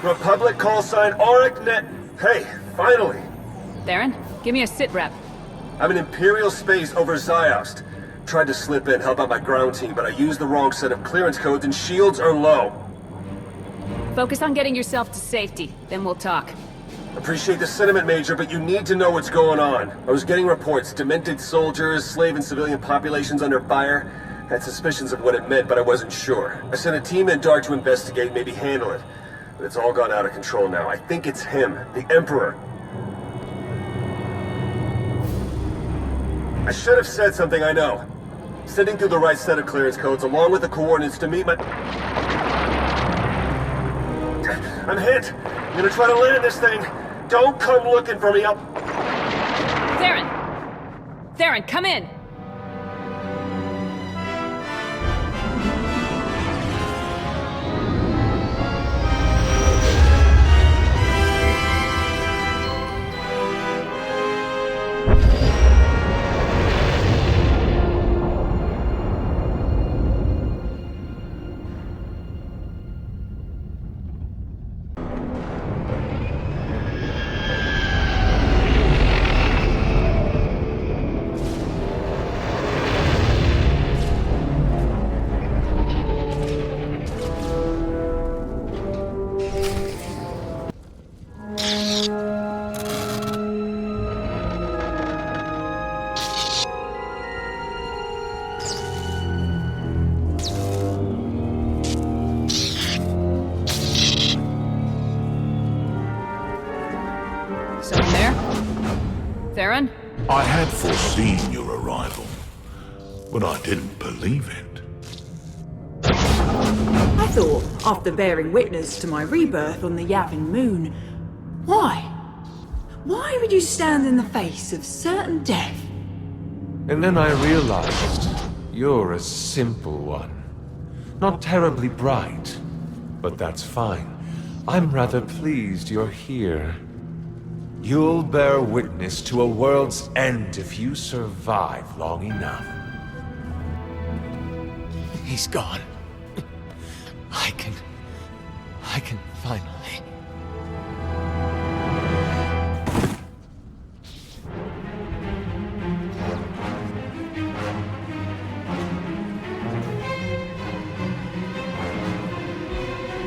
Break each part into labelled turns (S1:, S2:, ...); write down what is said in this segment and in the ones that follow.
S1: Republic call sign AuricNet. Hey, finally.
S2: Theron, give me a sit rep.
S1: I'm in Imperial space over Ziost. Tried to slip in, help out my ground team, but I used the wrong set of clearance codes and shields are low.
S2: Focus on getting yourself to safety, then we'll talk.
S1: Appreciate the sentiment, Major, but you need to know what's going on. I was getting reports, demented soldiers, slave and civilian populations under fire. Had suspicions of what it meant, but I wasn't sure. I sent a team in Dark to investigate, maybe handle it. But it's all gone out of control now. I think it's him, the Emperor. I should have said something, I know. Sending through the right set of clearance codes along with the coordinates to meet my... I'm hit! I'm gonna try to land this thing. Don't come looking for me,
S2: Theron! Theron, come in! Someone there? Theron?
S3: I had foreseen your arrival, but I didn't believe it.
S4: I thought, after bearing witness to my rebirth on the Yavin moon, why? Why would you stand in the face of certain death?
S5: And then I realized you're a simple one. Not terribly bright, but that's fine. I'm rather pleased you're here. You'll bear witness to a world's end if you survive long enough.
S6: He's gone. I can finally...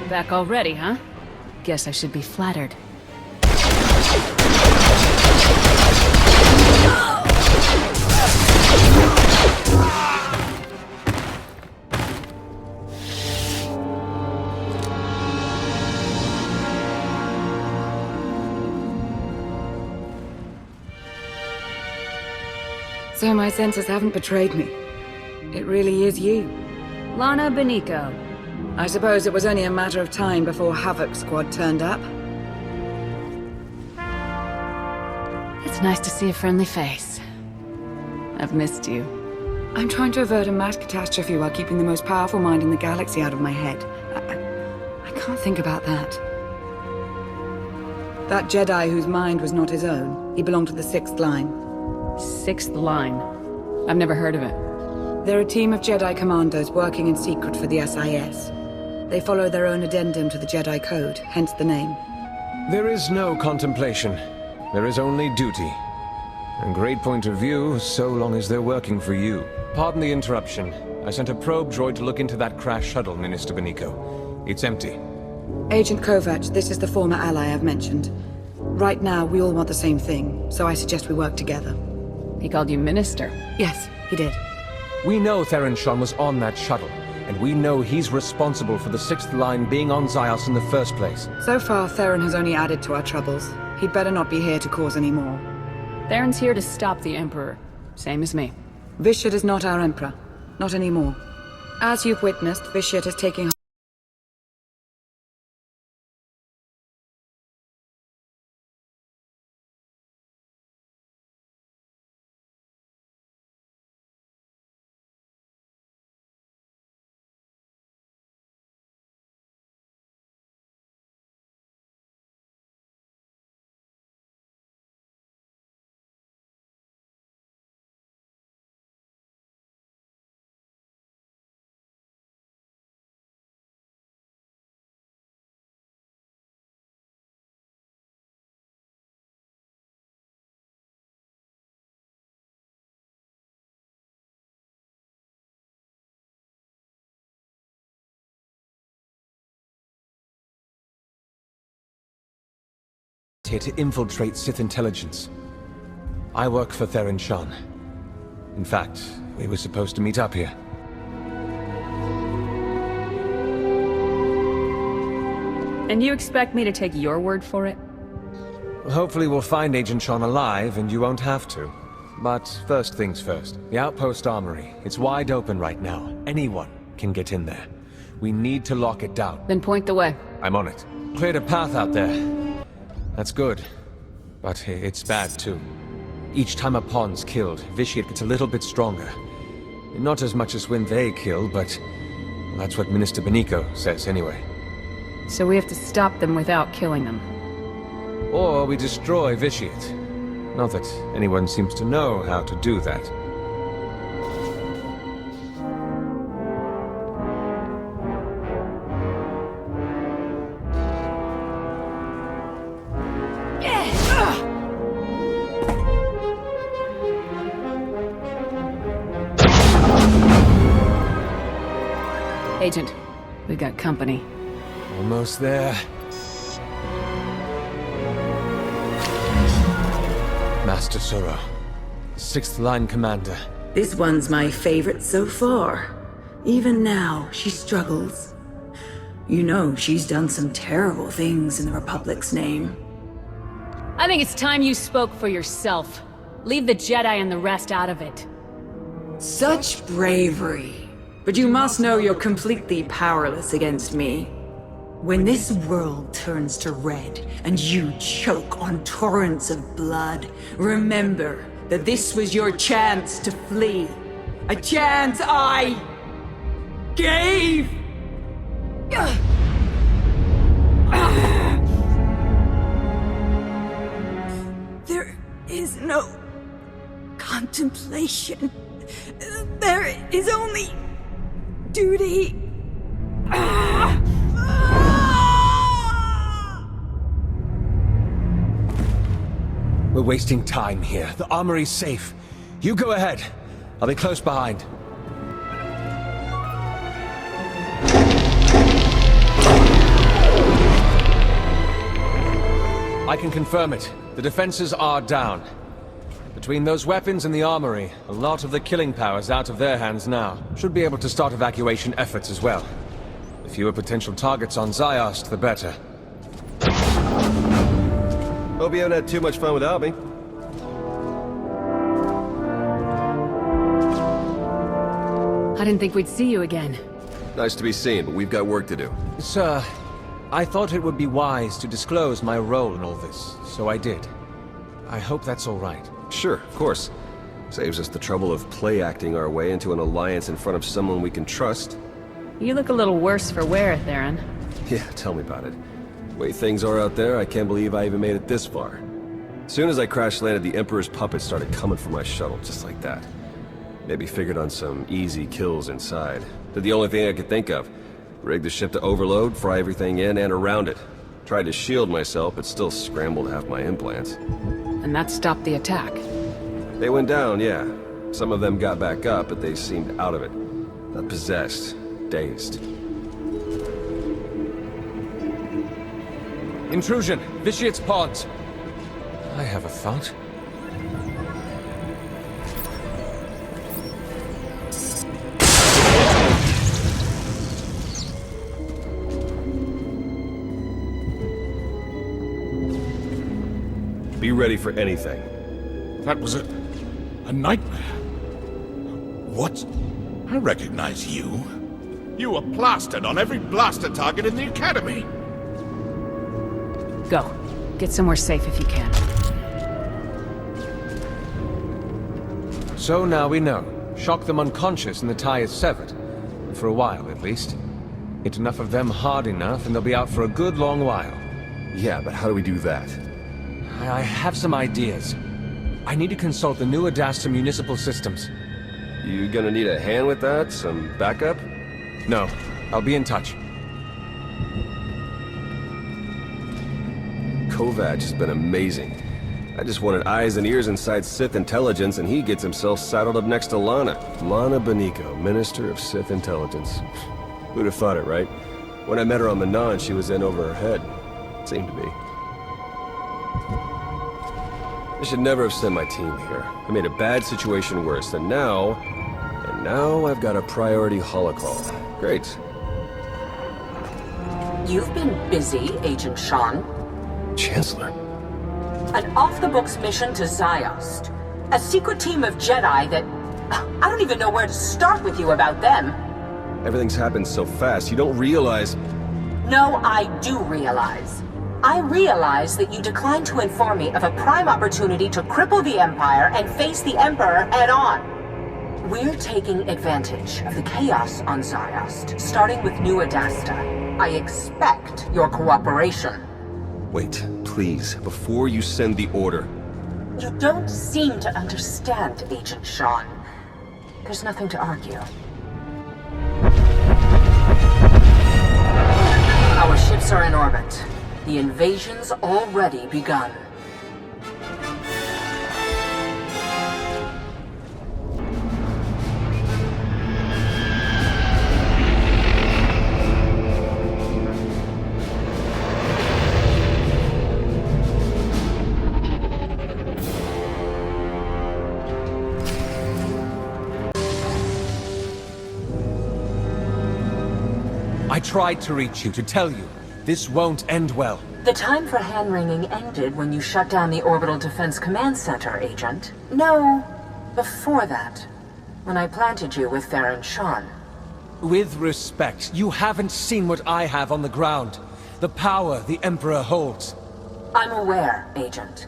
S2: Back already, huh? Guess I should be flattered.
S4: So my senses haven't betrayed me. It really is you.
S2: Lana Beniko.
S4: I suppose it was only a matter of time before Havoc Squad turned up.
S2: It's nice to see a friendly face. I've missed you.
S4: I'm trying to avert a mass catastrophe while keeping the most powerful mind in the galaxy out of my head. I can't think about that. That Jedi whose mind was not his own, he belonged to the Sixth Line.
S2: Sixth Line. I've never heard of it.
S4: They're a team of Jedi commandos working in secret for the SIS. They follow their own addendum to the Jedi Code, hence the name.
S5: There is no contemplation. There is only duty. A great point of view, so long as they're working for you. Pardon the interruption. I sent a probe droid to look into that crash shuttle, Minister Beniko. It's empty.
S4: Agent Kovac, this is the former ally I've mentioned. Right now, we all want the same thing, so I suggest we work together.
S2: He called you Minister.
S4: Yes, he did.
S5: We know Theron Shan was on that shuttle, and we know he's responsible for the Sixth Line being on Ziost in the first place.
S4: So far, Theron has only added to our troubles. He'd better not be here to cause any more.
S2: Theron's here to stop the Emperor. Same as me.
S4: Vishyt is not our Emperor. Not anymore. As you've witnessed, Vishyt is taking
S6: here to infiltrate Sith intelligence. I work for Theron Shan. In fact, we were supposed to meet up here.
S7: And you expect me to take your word for it?
S6: Hopefully we'll find Agent Shan alive and you won't have to. But first things first. The outpost armory. It's wide open right now. Anyone can get in there. We need to lock it down.
S2: Then point the way.
S6: I'm on it. Cleared a path out there. That's good. But it's bad too. Each time a pawn's killed, Vitiate gets a little bit stronger. Not as much as when they kill, but well, that's what Minister Benico says anyway.
S7: So we have to stop them without killing them.
S6: Or we destroy Vitiate. Not that anyone seems to know how to do that.
S2: Agent, we got company.
S6: Almost there. Master Soro, 6th Line Commander.
S4: This one's my favorite so far. Even now, she struggles. You know, she's done some terrible things in the Republic's name.
S2: I think it's time you spoke for yourself. Leave the Jedi and the rest out of it.
S4: Such bravery. But you must know you're completely powerless against me. When this world turns to red and you choke on torrents of blood, remember that this was your chance to flee. A chance I gave! There is no contemplation. There is only duty.
S6: We're wasting time here. The armory's safe. You go ahead. I'll be close behind. I can confirm it. The defenses are down. Between those weapons and the armory, a lot of the killing power's out of their hands now. Should be able to start evacuation efforts as well. The fewer potential targets on Ziost, the better.
S8: Hope you haven't had too much fun without me.
S2: I didn't think we'd see you again.
S8: Nice to be seen, but we've got work to do.
S6: Sir, I thought it would be wise to disclose my role in all this, so I did. I hope that's all right.
S8: Sure, of course. Saves us the trouble of play-acting our way into an alliance in front of someone we can trust.
S7: You look a little worse for wear, Theron.
S8: Yeah, tell me about it. The way things are out there, I can't believe I even made it this far. As soon as I crash-landed, the Emperor's puppets started coming for my shuttle, just like that. Maybe figured on some easy kills inside. Did the only thing I could think of. Rigged the ship to overload, fry everything in and around it. Tried to shield myself, but still scrambled half my implants.
S2: And that stopped the attack.
S8: They went down, yeah. Some of them got back up, but they seemed out of it. Not possessed. Dazed.
S6: Intrusion! Vitiate's pods! I have a thought.
S8: Be ready for anything.
S3: That was a nightmare. What? I recognize you. You were plastered on every blaster target in the Academy.
S2: Go. Get somewhere safe if you can.
S6: So now we know. Shock them unconscious and the tie is severed. For a while, at least. Hit enough of them hard enough and they'll be out for a good long while.
S8: Yeah, but how do we do that?
S6: I have some ideas. I need to consult the new Adasta municipal systems.
S8: You gonna need a hand with that? Some backup?
S6: No, I'll be in touch.
S8: Kovac has been amazing. I just wanted eyes and ears inside Sith intelligence, and he gets himself saddled up next to Lana. Lana Benico, Minister of Sith Intelligence. Who'd have thought it, right? When I met her on Manon, she was in over her head. Seemed to be. I should never have sent my team here. I made a bad situation worse, and now I've got a priority holocaust. Great.
S9: You've been busy, Agent Sean.
S8: Chancellor.
S9: An off-the-books mission to Ziost. A secret team of Jedi that... I don't even know where to start with you about them.
S8: Everything's happened so fast, you don't realize...
S9: No, I do realize. I realize that you declined to inform me of a prime opportunity to cripple the Empire and face the Emperor head-on. We're taking advantage of the chaos on Ziost, starting with New Adasta. I expect your cooperation.
S8: Wait, please, before you send the order.
S9: You don't seem to understand, Agent Sean. There's nothing to argue. Our ships are in orbit. The invasion's already begun.
S6: I tried to reach you, to tell you. This won't end well.
S9: The time for hand-wringing ended when you shut down the Orbital Defense Command Center, Agent. No, before that. When I planted you with Theron Sean.
S6: With respect, you haven't seen what I have on the ground. The power the Emperor holds.
S9: I'm aware, Agent.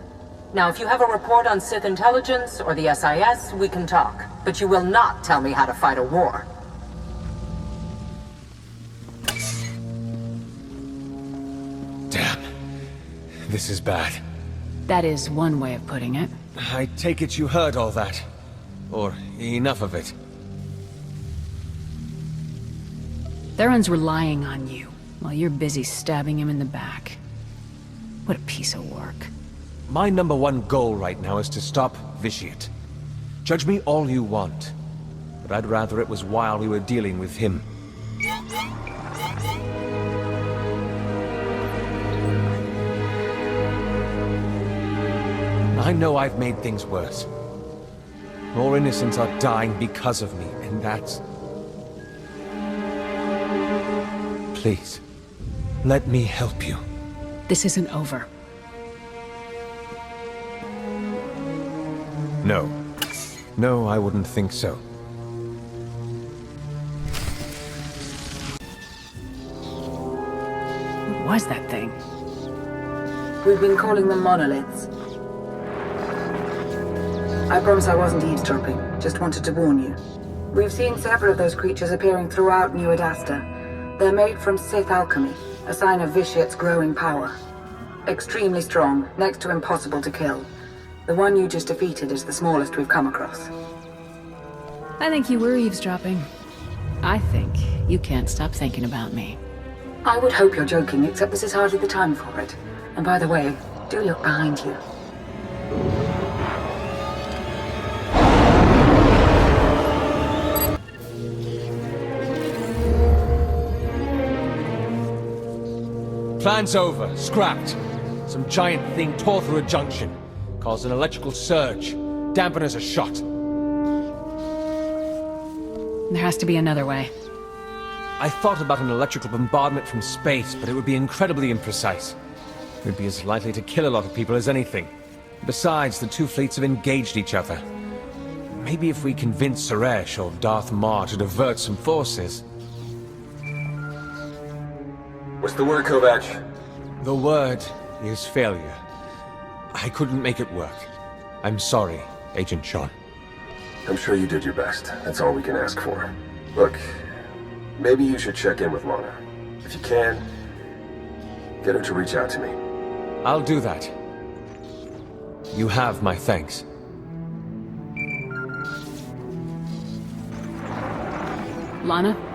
S9: Now, if you have a report on Sith intelligence or the SIS, we can talk. But you will not tell me how to fight a war.
S6: Damn. This is bad.
S2: That is one way of putting it.
S6: I take it you heard all that. Or enough of it.
S2: Theron's relying on you, while you're busy stabbing him in the back. What a piece of work.
S6: My #1 goal right now is to stop Vitiate. Judge me all you want, but I'd rather it was while we were dealing with him. I know I've made things worse. More innocents are dying because of me, and that's... Please, let me help you.
S2: This isn't over.
S6: No. No, I wouldn't think so.
S2: What was that thing?
S4: We've been calling them monoliths. I promise I wasn't eavesdropping, just wanted to warn you. We've seen several of those creatures appearing throughout New Adasta. They're made from Sith alchemy, a sign of Vitiate's growing power. Extremely strong, next to impossible to kill. The one you just defeated is the smallest we've come across.
S2: I think you were eavesdropping. I think you can't stop thinking about me.
S4: I would hope you're joking, except this is hardly the time for it. And by the way, do look behind you.
S6: Plan's over. Scrapped. Some giant thing tore through a junction. Caused an electrical surge. Dampeners are shot.
S2: There has to be another way.
S6: I thought about an electrical bombardment from space, but it would be incredibly imprecise. It would be as likely to kill a lot of people as anything. Besides, the two fleets have engaged each other. Maybe if we convince Suresh or Darth Maul to divert some forces...
S1: What's the word, Kovac?
S6: The word is failure. I couldn't make it work. I'm sorry, Agent Sean.
S1: I'm sure you did your best. That's all we can ask for. Look, maybe you should check in with Lana. If you can, get her to reach out to me.
S6: I'll do that. You have my thanks.
S2: Lana?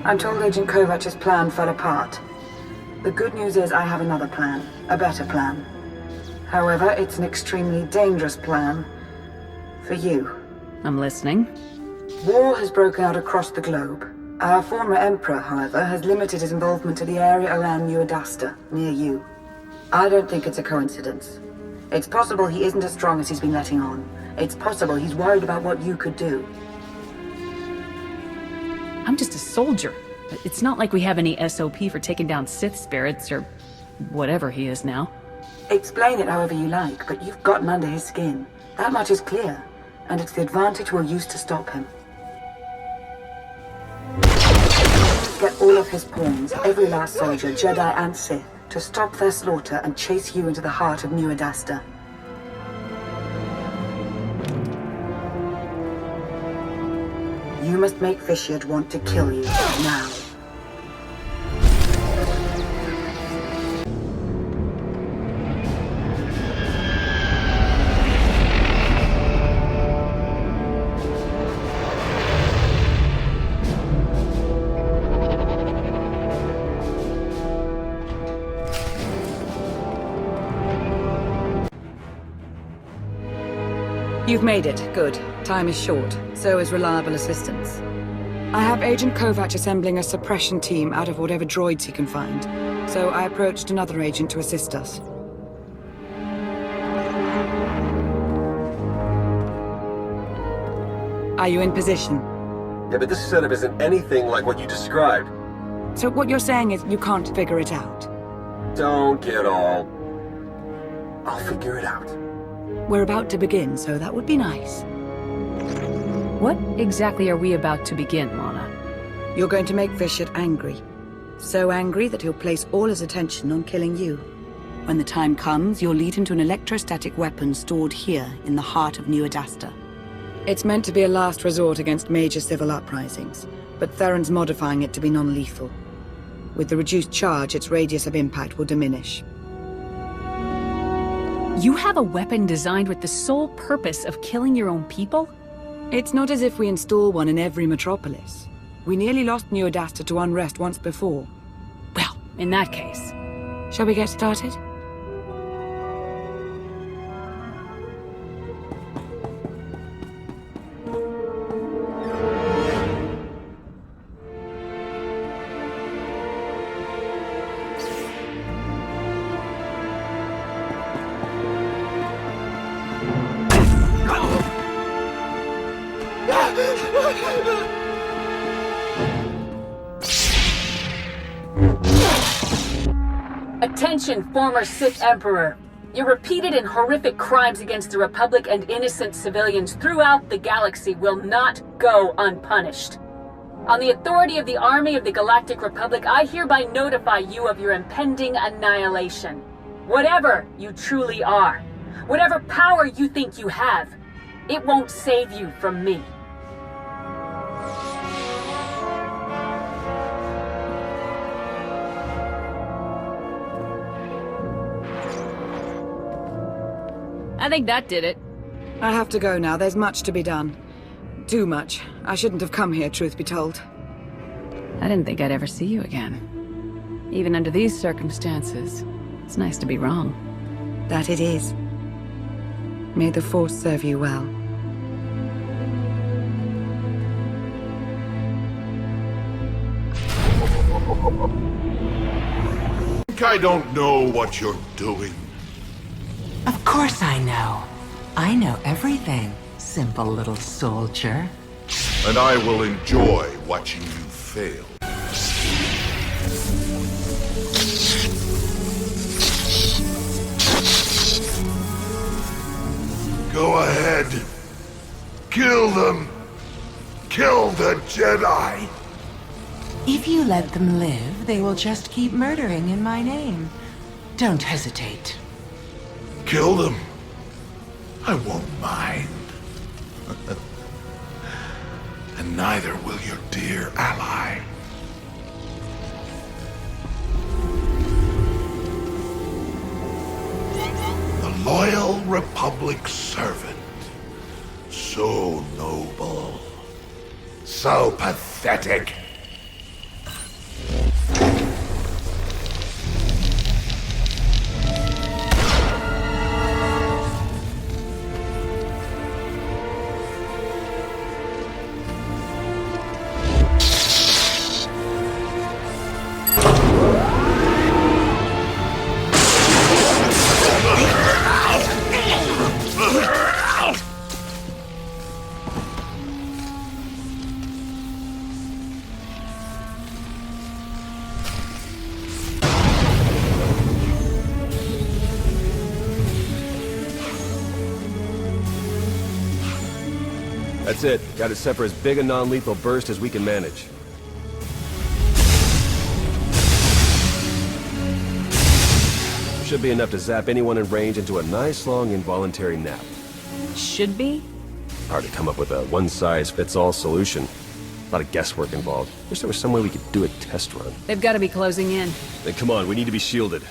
S4: I'm told Agent Kovac's plan fell apart. The good news is I have another plan, a better plan. However, it's an extremely dangerous plan for you.
S2: I'm listening.
S4: War has broken out across the globe. Our former Emperor, however, has limited his involvement to the area around New Adasta, near you. I don't think it's a coincidence. It's possible he isn't as strong as he's been letting on. It's possible he's worried about what you could do.
S2: I'm just a soldier. It's not like we have any SOP for taking down Sith spirits or whatever he is now.
S4: Explain it however you like, but you've gotten under his skin. That much is clear, and it's the advantage we'll use to stop him. Get all of his pawns, every last soldier, Jedi and Sith, to stop their slaughter and chase you into the heart of New Adasta. You must make Vitiate want to kill you, now. You've made it. Good. Time is short. So is reliable assistance. I have Agent Kovac assembling a suppression team out of whatever droids he can find. So I approached another agent to assist us. Are you in position?
S1: Yeah, but this setup isn't anything like what you described.
S4: So what you're saying is you can't figure it out?
S1: Don't get all... I'll figure it out.
S4: We're about to begin, so that would be nice.
S2: What exactly are we about to begin, Lana?
S4: You're going to make Vitiate angry. So angry that he'll place all his attention on killing you. When the time comes, you'll lead him to an electrostatic weapon stored here in the heart of New Adasta. It's meant to be a last resort against major civil uprisings, but Theron's modifying it to be non-lethal. With the reduced charge, its radius of impact will diminish.
S2: You have a weapon designed with the sole purpose of killing your own people?
S4: It's not as if we install one in every metropolis. We nearly lost New Adasta to unrest once before.
S2: Well, in that case...
S4: Shall we get started?
S7: Attention, former Sith Emperor. Your repeated and horrific crimes against the Republic and innocent civilians throughout the galaxy will not go unpunished. On the authority of the Army of the Galactic Republic, I hereby notify you of your impending annihilation. Whatever you truly are, whatever power you think you have, it won't save you from me.
S2: I think that did it.
S4: I have to go now. There's much to be done. Too much. I shouldn't have come here, truth be told.
S2: I didn't think I'd ever see you again. Even under these circumstances, it's nice to be wrong.
S4: That it is. May the Force serve you well.
S3: I don't know what you're doing.
S10: Of course I know. I know everything, simple little soldier.
S3: And I will enjoy watching you fail. Go ahead. Kill them. Kill the Jedi.
S10: If you let them live, they will just keep murdering in my name. Don't hesitate.
S3: Kill them. I won't mind. And neither will your dear ally. The loyal Republic servant. So noble. So pathetic.
S8: That's it. Got it set for as big a non-lethal burst as we can manage. Should be enough to zap anyone in range into a nice long involuntary nap.
S2: Should be?
S8: Hard to come up with a one-size-fits-all solution. A lot of guesswork involved. Wish there was some way we could do a test run.
S2: They've got to be closing in.
S8: Then come on, we need to be shielded.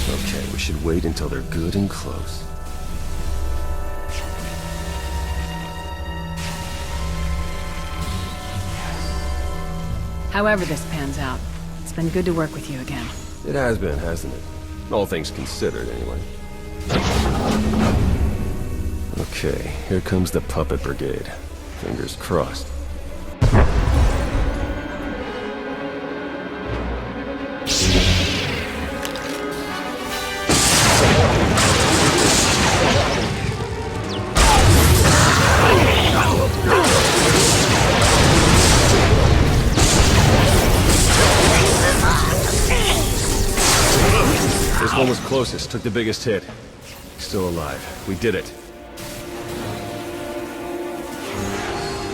S8: Okay, we should wait until they're good and close.
S2: However this pans out, it's been good to work with you again.
S8: It has been, hasn't it? All things considered, anyway. Okay, here comes the puppet brigade. Fingers crossed. This one was closest, took the biggest hit. Still alive. We did it.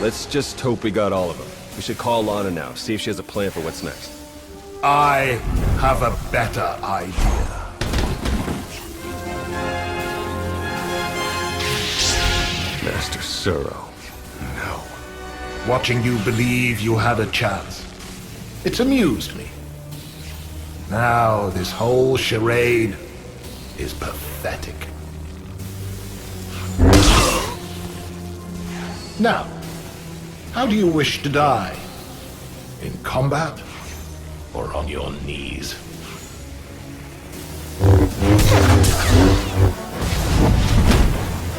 S8: Let's just hope we got all of them. We should call Lana now, see if she has a plan for what's next.
S3: I have a better idea.
S8: Master Suro.
S3: No. Watching you believe you had a chance. It's amused me. Now this whole charade is pathetic. Now, how do you wish to die? In combat or on your knees?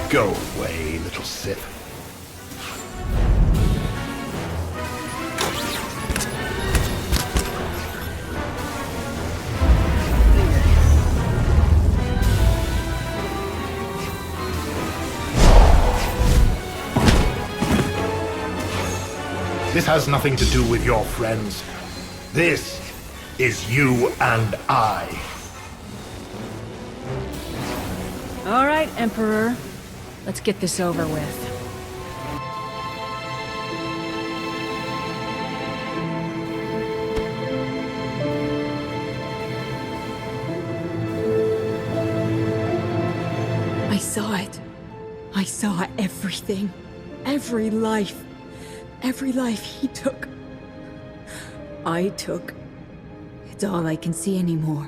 S3: Go away, little Sith. This has nothing to do with your friends. This is you and I.
S2: All right, Emperor. Let's get this over with.
S4: I saw it. I saw everything. Every life. Every life he took. I took. It's all I can see anymore.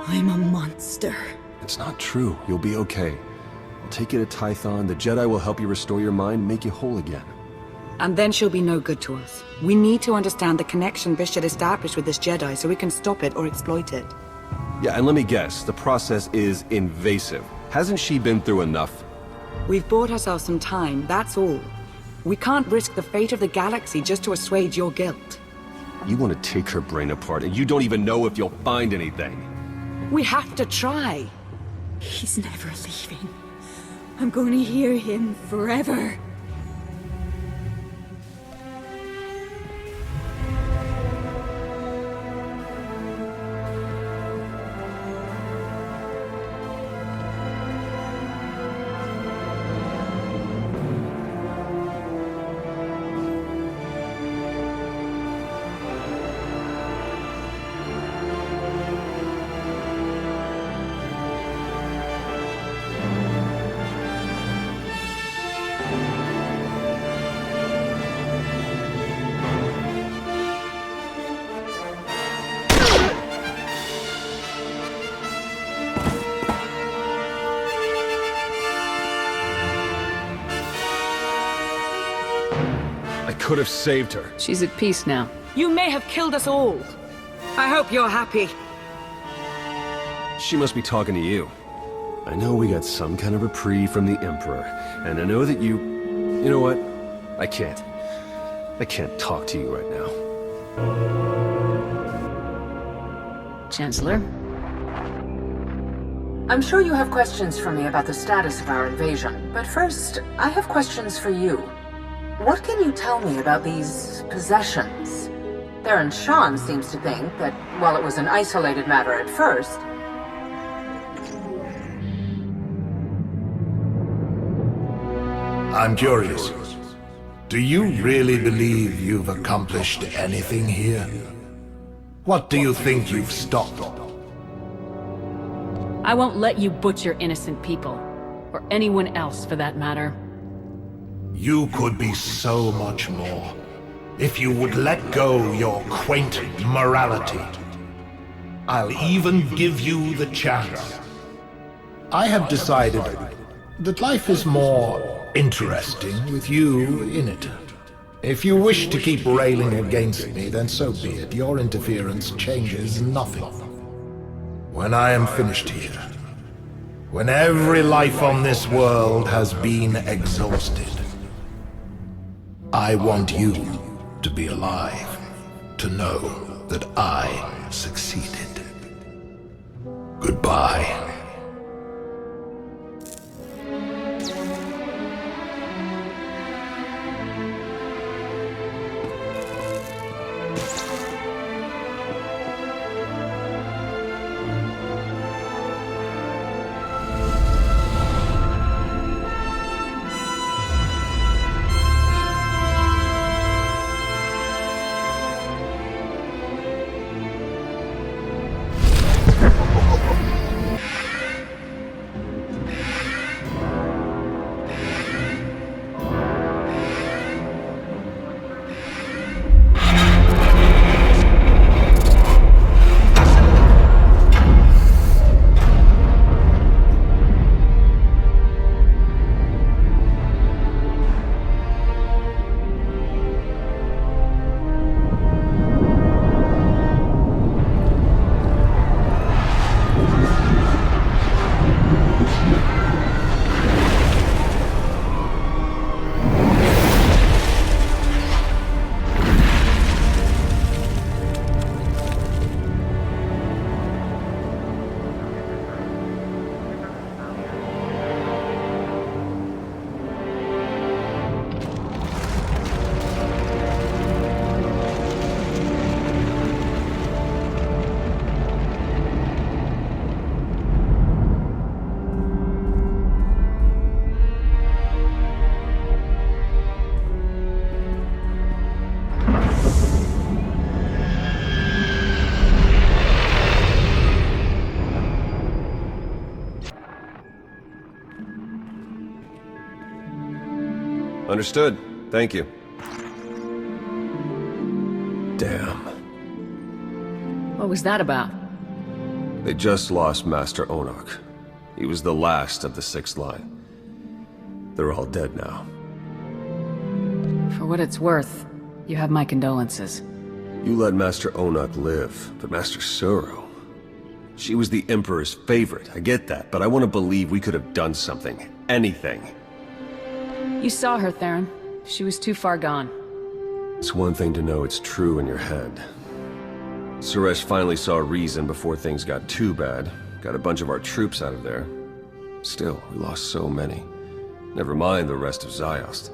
S4: I'm a monster.
S8: It's not true. You'll be okay. I'll take you to Tython. The Jedi will help you restore your mind, make you whole again.
S11: And then she'll be no good to us. We need to understand the connection Bishop established with this Jedi so we can stop it or exploit it.
S8: Yeah, and let me guess. The process is invasive. Hasn't she been through enough?
S11: We've bought ourselves some time, that's all. We can't risk the fate of the galaxy just to assuage your guilt.
S8: You want to take her brain apart, and you don't even know if you'll find anything.
S11: We have to try.
S4: He's never leaving. I'm going to hear him forever.
S8: Could have saved her.
S2: She's at peace now.
S11: You may have killed us all. I hope you're happy.
S8: She must be talking to you. I know we got some kind of reprieve from the Emperor, and I know that you... You know what? I can't talk to you right now.
S2: Chancellor?
S9: I'm sure you have questions for me about the status of our invasion, but first, I have questions for you. What can you tell me about these possessions? Theron Shan seems to think that, while it was an isolated matter at first...
S3: I'm curious. Do you really believe you've accomplished anything here? What do you think you've stopped?
S2: I won't let you butcher innocent people. Or anyone else, for that matter.
S3: You could be so much more, if you would let go your quaint morality. I'll even give you the chance. I have decided that life is more interesting with you in it. If you wish to keep railing against me, then so be it. Your interference changes nothing. When I am finished here, when every life on this world has been exhausted, I want you to be alive, to know that I succeeded. Goodbye.
S8: Understood. Thank you. Damn.
S2: What was that about?
S8: They just lost Master Onok. He was the last of the sixth line. They're all dead now.
S2: For what it's worth, you have my condolences.
S8: You let Master Onok live, but Master Suro... She was the Emperor's favorite, I get that, but I want to believe we could have done something. Anything.
S2: You saw her, Theron. She was too far gone.
S8: It's one thing to know it's true in your head. Suresh finally saw reason before things got too bad. Got a bunch of our troops out of there. Still, we lost so many. Never mind the rest of Ziost.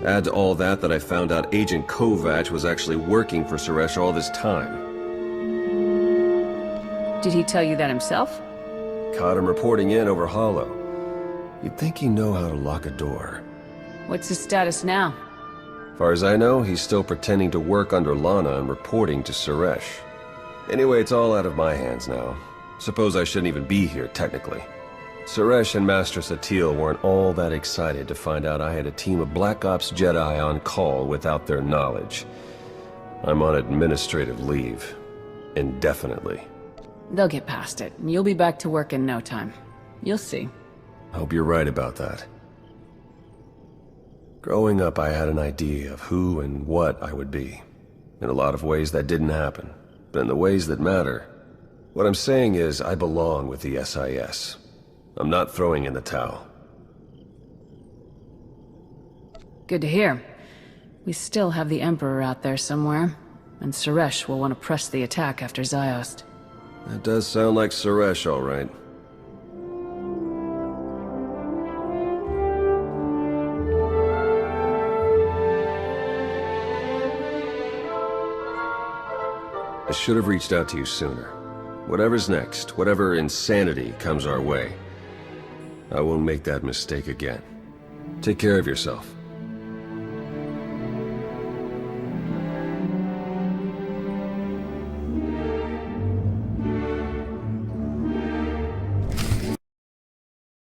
S8: Add to all that I found out Agent Kovac was actually working for Suresh all this time.
S2: Did he tell you that himself?
S8: Caught him reporting in over Hollow. You'd think he'd know how to lock a door.
S2: What's his status now?
S8: Far as I know, he's still pretending to work under Lana and reporting to Suresh. Anyway, it's all out of my hands now. Suppose I shouldn't even be here, technically. Suresh and Master Satil weren't all that excited to find out I had a team of Black Ops Jedi on call without their knowledge. I'm on administrative leave. Indefinitely.
S2: They'll get past it, and you'll be back to work in no time. You'll see.
S8: Hope you're right about that. Growing up, I had an idea of who and what I would be. In a lot of ways, that didn't happen. But in the ways that matter, what I'm saying is I belong with the SIS. I'm not throwing in the towel.
S2: Good to hear. We still have the Emperor out there somewhere, and Suresh will want to press the attack after Ziost.
S8: That does sound like Suresh, all right. should have reached out to you sooner. Whatever's next, whatever insanity comes our way, I won't make that mistake again. Take care of yourself.